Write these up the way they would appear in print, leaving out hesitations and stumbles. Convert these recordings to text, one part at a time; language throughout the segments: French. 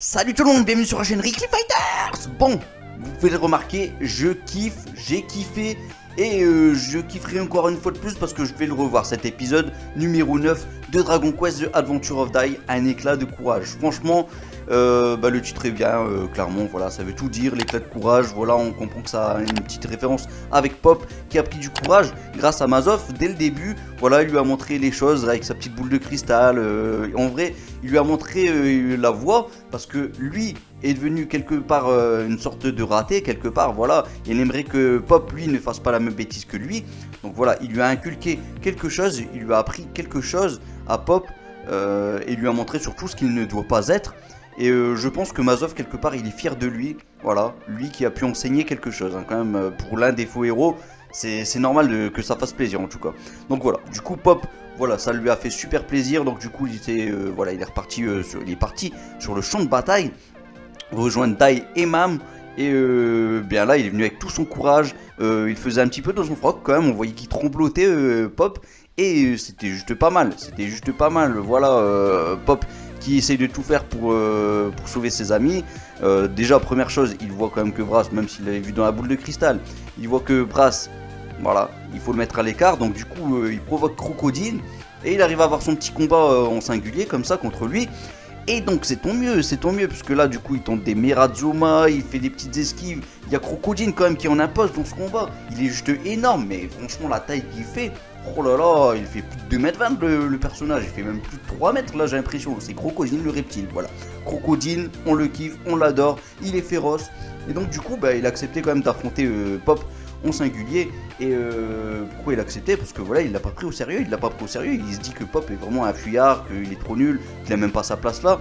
Salut tout le monde, bienvenue sur la chaîne Ricky Fighters. Bon, vous pouvez le remarquer, je kiffe, j'ai kiffé et je kifferai encore une fois de plus parce que je vais le revoir, cet épisode numéro 9 de Dragon Quest The Adventure of Dai, un éclat de courage. Franchement, le titre est bien, clairement, voilà, ça veut tout dire, l'éclat de courage, voilà, on comprend que ça a une petite référence avec Pop qui a pris du courage grâce à Mazov dès le début, voilà, il lui a montré les choses avec sa petite boule de cristal, en vrai, il lui a montré la voie parce que lui est devenu quelque part une sorte de raté, quelque part, voilà, il aimerait que Pop, lui, ne fasse pas la même bêtise que lui, donc voilà, il lui a inculqué quelque chose, il lui a appris quelque chose à Pop, et lui a montré surtout ce qu'il ne doit pas être. Et je pense que Mazov, quelque part, il est fier de lui. Voilà, lui qui a pu enseigner quelque chose. Hein, quand même, pour l'un des faux héros, c'est normal que ça fasse plaisir en tout cas. Donc voilà, du coup, Pop, voilà, ça lui a fait super plaisir. Donc du coup, voilà, il est reparti, il est parti sur le champ de bataille, rejoindre Dai et Mam. Et bien là, il est venu avec tout son courage. Il faisait un petit peu dans son froc quand même. On voyait qu'il tremblotait, Pop. Et c'était juste pas mal. C'était juste pas mal. Voilà, Pop qui essaye de tout faire pour sauver ses amis. Déjà, première chose, il voit quand même que Brass, même s'il l'avait vu dans la boule de cristal, il voit que Brass, voilà, il faut le mettre à l'écart. Donc du coup, il provoque Crocodile. Et il arrive à avoir son petit combat en singulier, comme ça, contre lui. Et donc c'est tant mieux, puisque là du coup il tente des Mirazuma, il fait des petites esquives, il y a Crocodile quand même qui en impose dans ce combat, il est juste énorme, mais franchement la taille qu'il fait, oh là là, il fait plus de 2,20 m le personnage, il fait même plus de 3 mètres là j'ai l'impression, c'est Crocodile le reptile, voilà. Crocodile, on le kiffe, on l'adore, il est féroce, et donc du coup il a accepté quand même d'affronter Pop en singulier. Et pourquoi il a accepté? Parce que voilà, il l'a pas pris au sérieux, il se dit que Pop est vraiment un fuyard, qu'il est trop nul, qu'il a même pas sa place là.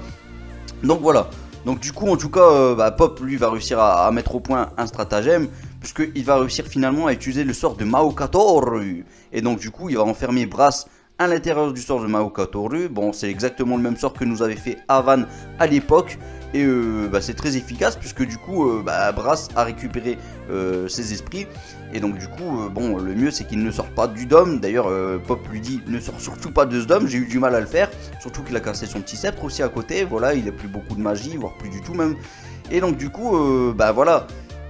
Donc voilà. Donc du coup, en tout cas, Pop lui va réussir à mettre au point un stratagème, puisqu'il va réussir finalement à utiliser le sort de Maokatoru. Et donc du coup, il va enfermer Brass à l'intérieur du sort de Maokatoru. Bon, c'est exactement le même sort que nous avait fait Avan à l'époque. Et c'est très efficace puisque du coup Brass a récupéré ses esprits. Et donc du coup le mieux c'est qu'il ne sort pas du dôme. D'ailleurs Pop lui dit ne sort surtout pas de ce dôme, j'ai eu du mal à le faire. Surtout qu'il a cassé son petit sceptre aussi à côté. Voilà, il n'a plus beaucoup de magie, voire plus du tout même. Et donc du coup voilà.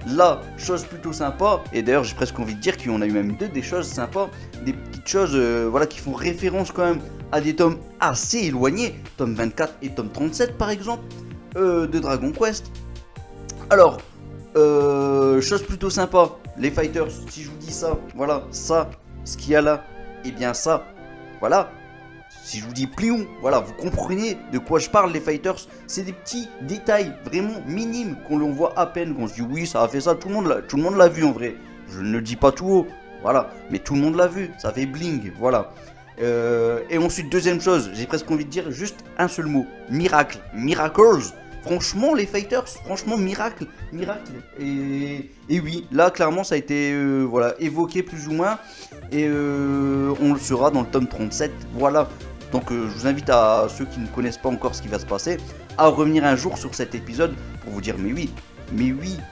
Là, chose plutôt sympa, et d'ailleurs j'ai presque envie de dire qu'on a eu même des choses sympas, des petites choses voilà, qui font référence quand même à des tomes assez éloignés, tome 24 et tome 37 par exemple, de Dragon Quest. Alors, chose plutôt sympa, les fighters, si je vous dis ça, voilà, ça, ce qu'il y a là, et bien ça, voilà. Si je vous dis plion, voilà, vous comprenez de quoi je parle les fighters, c'est des petits détails vraiment minimes qu'on le voit à peine, qu'on se dit oui ça a fait ça, tout le monde l'a vu en vrai, je ne le dis pas tout haut, voilà, mais tout le monde l'a vu, ça fait bling, voilà. Et ensuite deuxième chose, j'ai presque envie de dire juste un seul mot, miracle, miracles. Franchement les fighters, franchement miracle. Et oui, là clairement ça a été voilà, évoqué plus ou moins. Et on le saura dans le tome 37. Voilà. Donc je vous invite à ceux qui ne connaissent pas encore ce qui va se passer à revenir un jour sur cet épisode pour vous dire mais oui,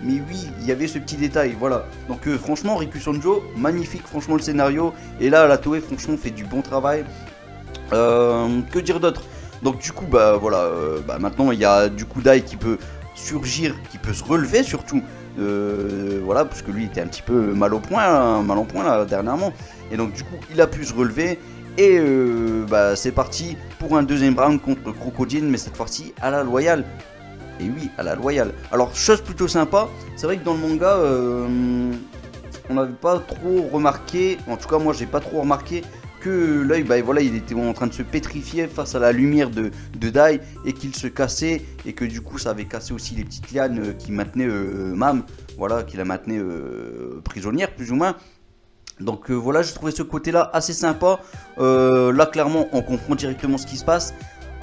il y avait ce petit détail, voilà. Donc franchement Riku Sanjo, magnifique franchement le scénario. Et là la Toei franchement fait du bon travail. Que dire d'autre? Donc du coup voilà, maintenant il y a du coup Dai qui peut surgir, qui peut se relever surtout, voilà, parce que lui était un petit peu mal en point là dernièrement, et donc du coup il a pu se relever, et c'est parti pour un deuxième round contre Crocodile, mais cette fois-ci à la loyale. Et oui, à la loyale. Alors chose plutôt sympa, c'est vrai que dans le manga on n'avait pas trop remarqué, en tout cas moi j'ai pas trop remarqué que l'œil, voilà, il était en train de se pétrifier face à la lumière de Dai, et qu'il se cassait, et que du coup ça avait cassé aussi les petites lianes qui maintenaient Mam, voilà, qui la maintenaient prisonnière plus ou moins. Donc voilà, j'ai trouvé ce côté là assez sympa. Là clairement on comprend directement ce qui se passe.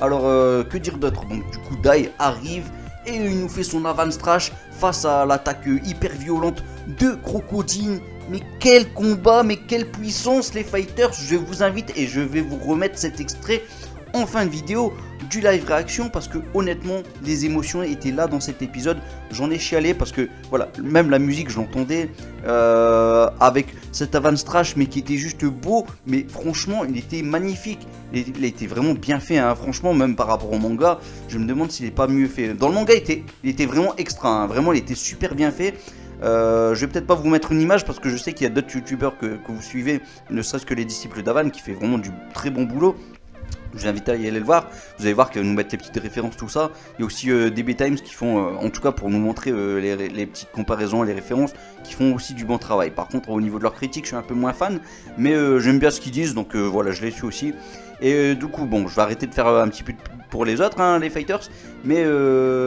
Alors que dire d'autre? Donc du coup Dai arrive et il nous fait son avance trash face à l'attaque hyper violente de Crocodile. Mais quel combat, mais quelle puissance les fighters. Je vous invite et je vais vous remettre cet extrait en fin de vidéo. du live réaction parce que honnêtement les émotions étaient là dans cet épisode. J'en ai chialé parce que voilà, même la musique je l'entendais avec cet avance trash mais qui était juste beau, mais franchement il était magnifique, il était vraiment bien fait hein. Franchement même par rapport au manga je me demande s'il n'est pas mieux fait. Dans le manga il était vraiment extra hein. Vraiment il était super bien fait. Je vais peut-être pas vous mettre une image parce que je sais qu'il y a d'autres youtubeurs que vous suivez, ne serait-ce que les disciples d'Avan qui fait vraiment du très bon boulot. Je vous invite à y aller le voir. Vous allez voir qu'ils vont nous mettre les petites références, tout ça. Il y a aussi DB Times qui font, en tout cas pour nous montrer les petites comparaisons, les références, qui font aussi du bon travail. Par contre, au niveau de leur critique, je suis un peu moins fan, mais j'aime bien ce qu'ils disent, donc voilà, je les suis aussi. Et du coup, bon, je vais arrêter de faire un petit peu pour les autres, hein, les fighters, mais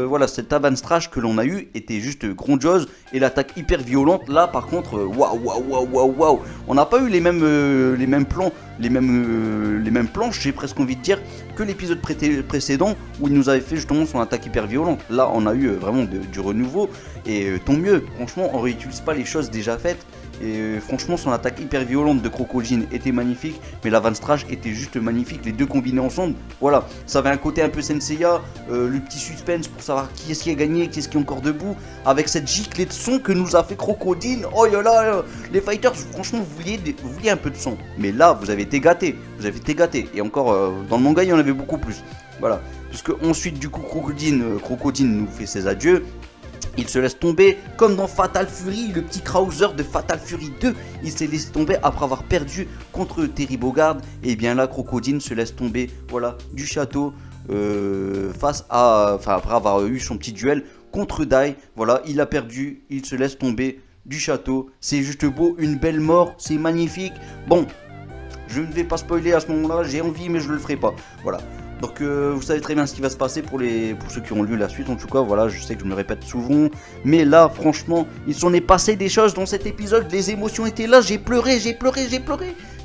voilà, cette avance trash que l'on a eu était juste grandiose et l'attaque hyper violente. Là, par contre, waouh, on n'a pas eu les mêmes plans, les mêmes planches, j'ai presque envie de dire, que l'épisode précédent où il nous avait fait justement son attaque hyper violente. Là, on a eu vraiment du renouveau et tant mieux. Franchement, on réutilise pas les choses déjà faites. Et franchement son attaque hyper violente de Crocodile était magnifique, mais la Vance Trash était juste magnifique, les deux combinés ensemble, voilà, ça avait un côté un peu Senseiya, le petit suspense pour savoir qui est-ce qui a gagné, qui est-ce qui est encore debout, avec cette giclée de son que nous a fait Crocodile. Oh là, les fighters, franchement vous vouliez un peu de son, mais là vous avez été gâtés, et encore dans le manga il y en avait beaucoup plus, voilà, puisque ensuite du coup Crocodile nous fait ses adieux. Il se laisse tomber comme dans Fatal Fury, le petit Krauser de Fatal Fury 2. Il s'est laissé tomber après avoir perdu contre Terry Bogard. Et bien là, Crocodile se laisse tomber, voilà, du château après avoir eu son petit duel contre Dai. Voilà, il a perdu, il se laisse tomber du château. C'est juste beau, une belle mort, c'est magnifique. Bon, je ne vais pas spoiler à ce moment-là, j'ai envie mais je ne le ferai pas. Voilà. Donc vous savez très bien ce qui va se passer pour ceux qui ont lu la suite. En tout cas voilà, je sais que je me répète souvent, mais là franchement il s'en est passé des choses dans cet épisode. Les émotions étaient là, j'ai pleuré.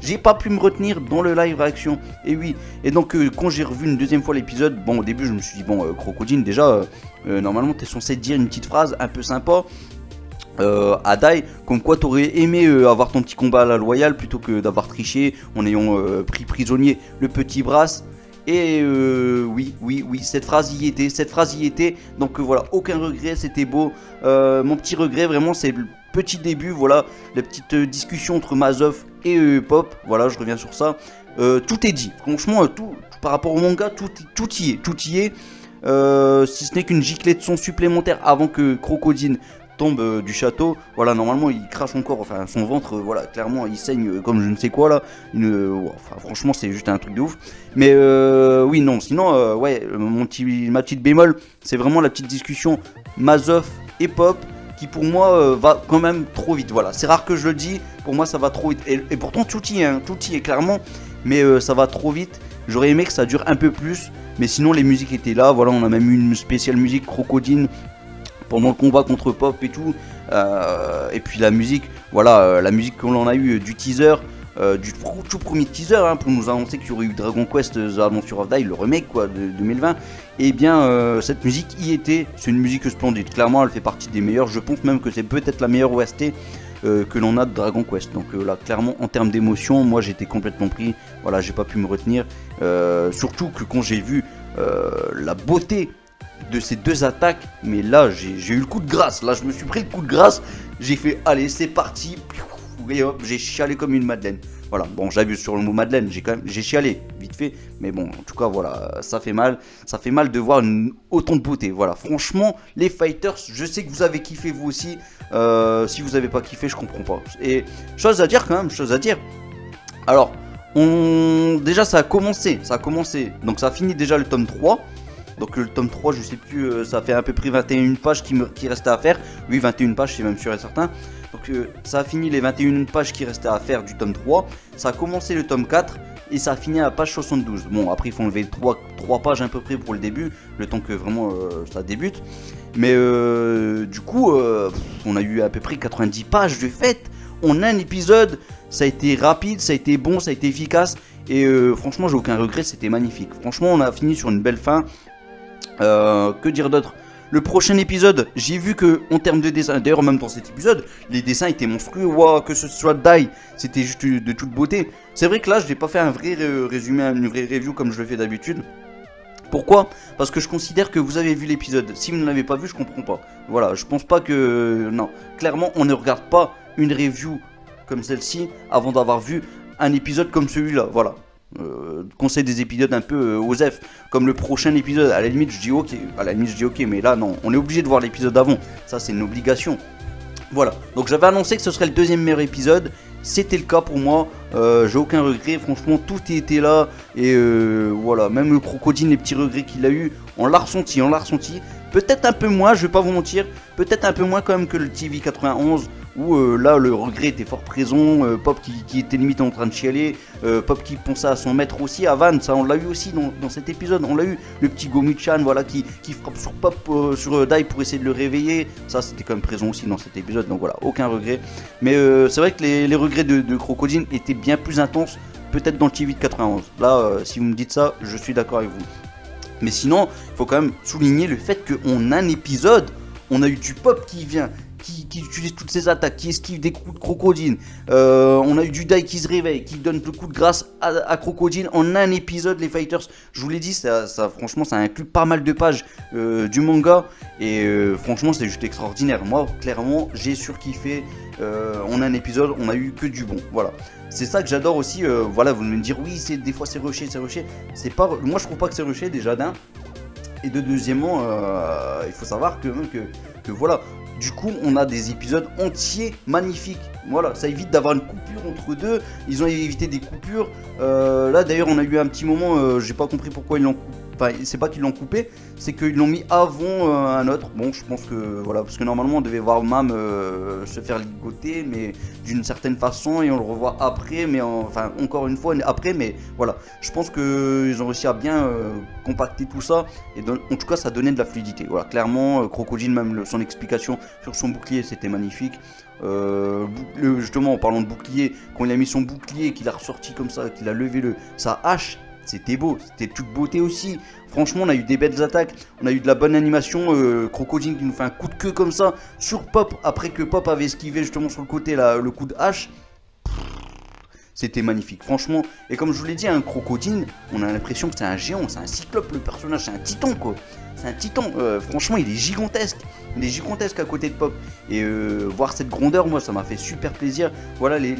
J'ai pas pu me retenir dans le live réaction. Et oui, et donc quand j'ai revu une deuxième fois l'épisode, bon au début je me suis dit bon Crocodile déjà normalement t'es censé dire une petite phrase un peu sympa à Dai, comme quoi t'aurais aimé avoir ton petit combat à la loyale plutôt que d'avoir triché en ayant pris prisonnier le petit Brass. Et oui, cette phrase y était, donc voilà, aucun regret, c'était beau. Mon petit regret vraiment c'est le petit début, voilà, la petite discussion entre Mazov et Pop, voilà, je reviens sur ça. Tout est dit, franchement, tout par rapport au manga, tout y est. Si ce n'est qu'une giclée de son supplémentaire avant que Crocodile tombe du château, voilà, normalement il crache encore, enfin son ventre, voilà, clairement il saigne comme je ne sais quoi là, franchement c'est juste un truc de ouf, mais oui non, sinon ouais, ma petite bémol, c'est vraiment la petite discussion Mazov et Pop, qui pour moi va quand même trop vite, voilà, c'est rare que je le dis, pour moi ça va trop vite, et pourtant tout y est clairement, mais ça va trop vite, j'aurais aimé que ça dure un peu plus, mais sinon les musiques étaient là, voilà, on a même eu une spéciale musique Crocodile pendant le combat contre Pop et tout, et puis la musique, voilà, la musique qu'on en a eu du teaser, du tout premier teaser, hein, pour nous annoncer qu'il y aurait eu Dragon Quest The Adventure of Dai, le remake quoi, de 2020, et bien cette musique y était, c'est une musique splendide, clairement elle fait partie des meilleures, je pense même que c'est peut-être la meilleure OST que l'on a de Dragon Quest, donc là clairement en termes d'émotion, moi j'étais complètement pris, voilà, j'ai pas pu me retenir, surtout que quand j'ai vu la beauté de ces deux attaques, mais là j'ai eu le coup de grâce, là je me suis pris le coup de grâce, j'ai fait allez c'est parti, et hop, j'ai chialé comme une madeleine, voilà, bon j'abuse sur le mot madeleine, j'ai chialé vite fait, mais bon en tout cas voilà, ça fait mal de voir autant de beauté, voilà, franchement les fighters, je sais que vous avez kiffé vous aussi, si vous avez pas kiffé je comprends pas, et chose à dire, alors déjà ça a commencé, donc ça a fini déjà le tome 3. Donc le tome 3, je sais plus, ça fait à peu près 21 pages qui restaient à faire. Oui, 21 pages, c'est même sûr et certain. Donc ça a fini les 21 pages qui restaient à faire du tome 3. Ça a commencé le tome 4 et ça a fini à la page 72. Bon, après il faut enlever 3 pages à peu près pour le début, le temps que vraiment ça débute. Mais du coup, on a eu à peu près 90 pages de fait. On a un épisode, ça a été rapide, ça a été bon, ça a été efficace. Et franchement, j'ai aucun regret, c'était magnifique. Franchement, on a fini sur une belle fin. Que dire d'autre? Le prochain épisode, j'ai vu que en termes de dessin, d'ailleurs même dans cet épisode, les dessins étaient monstrueux, wow, que ce soit Dai, c'était juste de toute beauté. C'est vrai que là, je n'ai pas fait un vrai résumé, une vraie review comme je le fais d'habitude. Pourquoi? Parce que je considère que vous avez vu l'épisode. Si vous ne l'avez pas vu, je comprends pas. Voilà, je pense pas que... Non, clairement, on ne regarde pas une review comme celle-ci avant d'avoir vu un épisode comme celui-là. Voilà. Conseil des épisodes un peu OSEF, comme le prochain épisode. À la limite, je dis ok. À la limite, je dis ok, mais là, non. On est obligé de voir l'épisode avant. Ça, c'est une obligation. Voilà. Donc, j'avais annoncé que ce serait le deuxième meilleur épisode. C'était le cas pour moi, j'ai aucun regret, franchement tout était là et voilà, même le crocodile, les petits regrets qu'il a eu, on l'a ressenti, peut-être un peu moins, je vais pas vous mentir, peut-être un peu moins quand même que le TV 91 où là le regret était fort présent, Pop qui était limite en train de chialer, Pop qui pensait à son maître aussi, à Van, ça on l'a eu aussi dans cet épisode, on l'a eu, le petit Gomu-chan voilà, qui frappe sur Pop, sur Dai pour essayer de le réveiller, ça c'était quand même présent aussi dans cet épisode, donc voilà, aucun regret, mais c'est vrai que les regrets de Crocodile étaient bien plus intenses, peut-être dans le TV de 91, là si vous me dites ça, je suis d'accord avec vous. Mais sinon, il faut quand même souligner le fait qu'on a un épisode, on a eu du Pop qui vient, qui utilise toutes ses attaques, qui esquive des coups de crocodile. On a eu du Dai qui se réveille, qui donne le coup de grâce à crocodile en un épisode. Les Fighters, je vous l'ai dit, ça franchement, ça inclut pas mal de pages du manga. Et franchement, c'est juste extraordinaire. Moi, clairement, j'ai surkiffé. On a un épisode, on a eu que du bon. Voilà. C'est ça que j'adore aussi. Voilà, vous me dire, oui, des fois c'est rushé, c'est pas. Moi, je trouve pas que c'est rushé déjà d'un. Et de deuxièmement, il faut savoir que voilà. Du coup, on a des épisodes entiers magnifiques. Voilà, ça évite d'avoir une coupure entre deux. Ils ont évité des coupures. Là, d'ailleurs, on a eu un petit moment. J'ai pas compris pourquoi ils l'ont coupé. Enfin, c'est pas qu'ils l'ont coupé, c'est qu'ils l'ont mis avant un autre. Bon, je pense que voilà, parce que normalement, on devait voir Mam se faire ligoter, mais d'une certaine façon, et on le revoit après, mais enfin, encore une fois après, mais voilà. Je pense qu'ils ont réussi à bien compacter tout ça, et en tout cas, ça donnait de la fluidité. Voilà, clairement, Crocodile, même son explication sur son bouclier, c'était magnifique. Justement, en parlant de bouclier, quand il a mis son bouclier, qu'il a ressorti comme ça, qu'il a levé sa hache. C'était beau, c'était toute beauté aussi. Franchement, on a eu des belles attaques, on a eu de la bonne animation. Crocodile qui nous fait un coup de queue comme ça sur Pop, après que Pop avait esquivé justement sur le côté là, le coup de hache. C'était magnifique, franchement. Et comme je vous l'ai dit, un crocodile, on a l'impression que c'est un géant, c'est un cyclope le personnage, c'est un titan quoi. C'est un titan, franchement il est gigantesque. Il est gigantesque à côté de Pop. Et voir cette grandeur, moi ça m'a fait super plaisir. Voilà les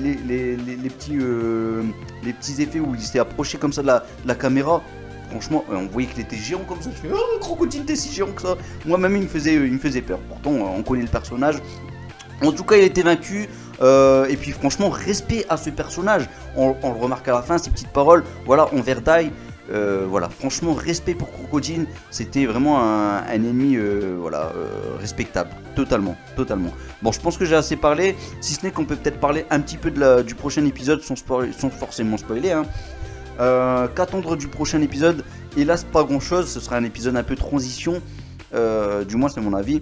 petits effets où il s'est approché comme ça de la caméra. Franchement, on voyait qu'il était géant comme ça. Je fais, oh, crocodile, t'es si géant que ça. Moi-même, il me faisait peur. Pourtant, on connaît le personnage. En tout cas, il a été vaincu. Et puis, franchement, respect à ce personnage. On le remarque à la fin, ses petites paroles. Voilà, envers Dai. Voilà, franchement, respect pour Crocodile. C'était vraiment un ennemi respectable. Totalement. Bon, je pense que j'ai assez parlé. Si ce n'est qu'on peut peut-être parler un petit peu du prochain épisode sans forcément spoiler. Hein. Qu'attendre du prochain épisode? Hélas, pas grand chose. Ce sera un épisode un peu transition. Du moins, c'est mon avis.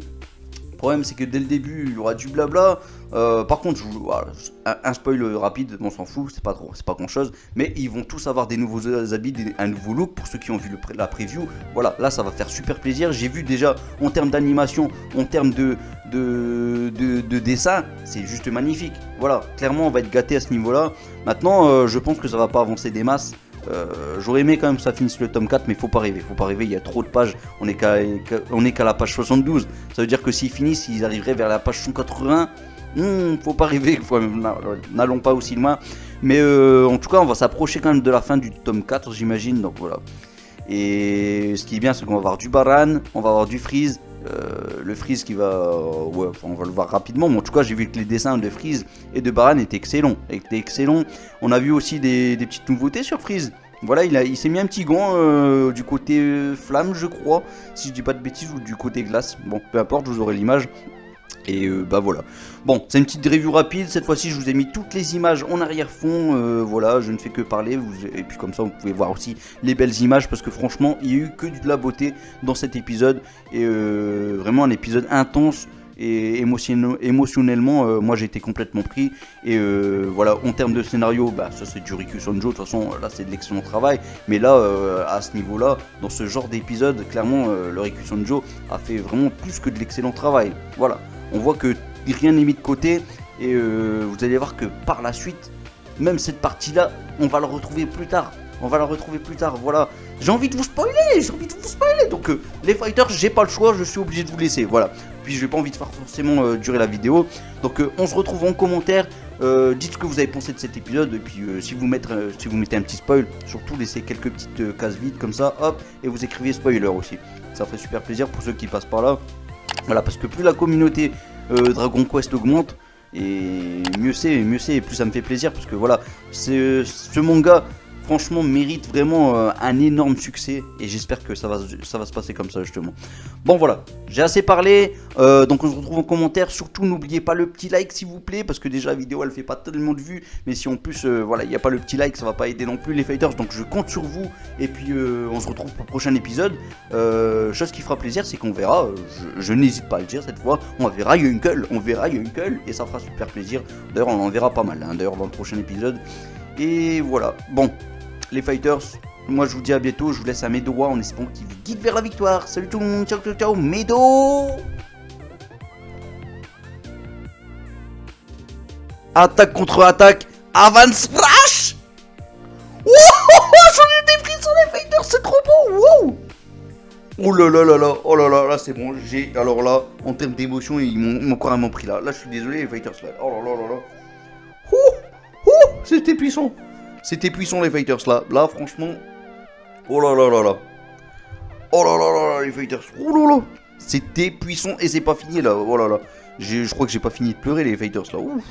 Le problème, c'est que dès le début, il y aura du blabla. Par contre, voilà, un spoil rapide, on s'en fout, c'est pas grand chose. Mais ils vont tous avoir des nouveaux habits, un nouveau look pour ceux qui ont vu la preview. Voilà, là, ça va faire super plaisir. J'ai vu déjà en termes d'animation, en termes de dessin, c'est juste magnifique. Voilà, clairement, on va être gâté à ce niveau-là. Maintenant, je pense que ça va pas avancer des masses. J'aurais aimé quand même que ça finisse le tome 4, mais faut pas rêver, il y a trop de pages, on est qu'à la page 72, ça veut dire que s'ils finissent, ils arriveraient vers la page 180, faut pas rêver, n'allons pas aussi loin, mais en tout cas on va s'approcher quand même de la fin du tome 4 j'imagine, donc voilà. Et ce qui est bien c'est qu'on va avoir du Baran, on va avoir du Freeze, le Freeze qui va, on va le voir rapidement, mais en tout cas j'ai vu que les dessins de Freeze et de Baran étaient excellents. On a vu aussi des petites nouveautés sur Freeze. Voilà, il s'est mis un petit gant du côté flamme, je crois, si je dis pas de bêtises, ou du côté glace. Bon, peu importe, je vous aurai l'image. Et bah voilà. Bon, c'est une petite review rapide. Cette fois-ci, je vous ai mis toutes les images en arrière-fond. Voilà, je ne fais que parler. Et puis comme ça, vous pouvez voir aussi les belles images. Parce que franchement, il y a eu que de la beauté dans cet épisode. Et vraiment un épisode intense. Et émotionnellement, moi j'ai été complètement pris. Et voilà, en termes de scénario, bah, ça c'est du Riku Sonjo. De toute façon, là c'est de l'excellent travail. Mais là, à ce niveau-là, dans ce genre d'épisode, clairement, le Riku Sonjo a fait vraiment plus que de l'excellent travail. Voilà. On voit que rien n'est mis de côté et vous allez voir que par la suite, même cette partie-là, on va le retrouver plus tard. on va la retrouver plus tard, voilà. J'ai envie de vous spoiler, donc les fighters, j'ai pas le choix, je suis obligé de vous laisser, voilà. Puis j'ai pas envie de faire forcément durer la vidéo, donc on se retrouve en commentaire. Dites ce que vous avez pensé de cet épisode, et puis si vous mettez un petit spoil, surtout laissez quelques petites cases vides comme ça, hop, et vous écrivez spoiler aussi. Ça ferait super plaisir pour ceux qui passent par là. Voilà, parce que plus la communauté Dragon Quest augmente, et mieux c'est, et plus ça me fait plaisir, parce que voilà, ce manga franchement mérite vraiment un énorme succès, et j'espère que ça va se passer comme ça justement. Bon voilà, j'ai assez parlé, donc on se retrouve en commentaire. Surtout n'oubliez pas le petit like s'il vous plaît, parce que déjà la vidéo elle fait pas tellement de vues, mais si en plus voilà, il n'y a pas le petit like, ça va pas aider non plus les fighters, donc je compte sur vous, et puis on se retrouve pour le prochain épisode. Chose qui fera plaisir, c'est qu'on verra, je n'hésite pas à le dire cette fois, on verra Yunkel, et ça fera super plaisir. D'ailleurs on en verra pas mal, hein, d'ailleurs dans le prochain épisode. Et voilà, bon, les fighters, moi je vous dis à bientôt, je vous laisse à Medowa en espérant qu'il vous guide vers la victoire. Salut tout le monde, ciao ciao ciao, Medo. Attaque contre attaque, avance flash. J'en ai des frissons les fighters, c'est trop beau, wow. Oh là là là là, oh là là, là c'est bon, alors là, en termes d'émotion, ils m'ont carrément pris là. Là je suis désolé les fighters là, oh là là là là. C'était puissant. C'était puissant les fighters là. Là franchement. Oh là là là là. Oh là là là là les fighters. Oh là là. C'était puissant et c'est pas fini là. Oh là là. Je crois que j'ai pas fini de pleurer les fighters là. Ouf.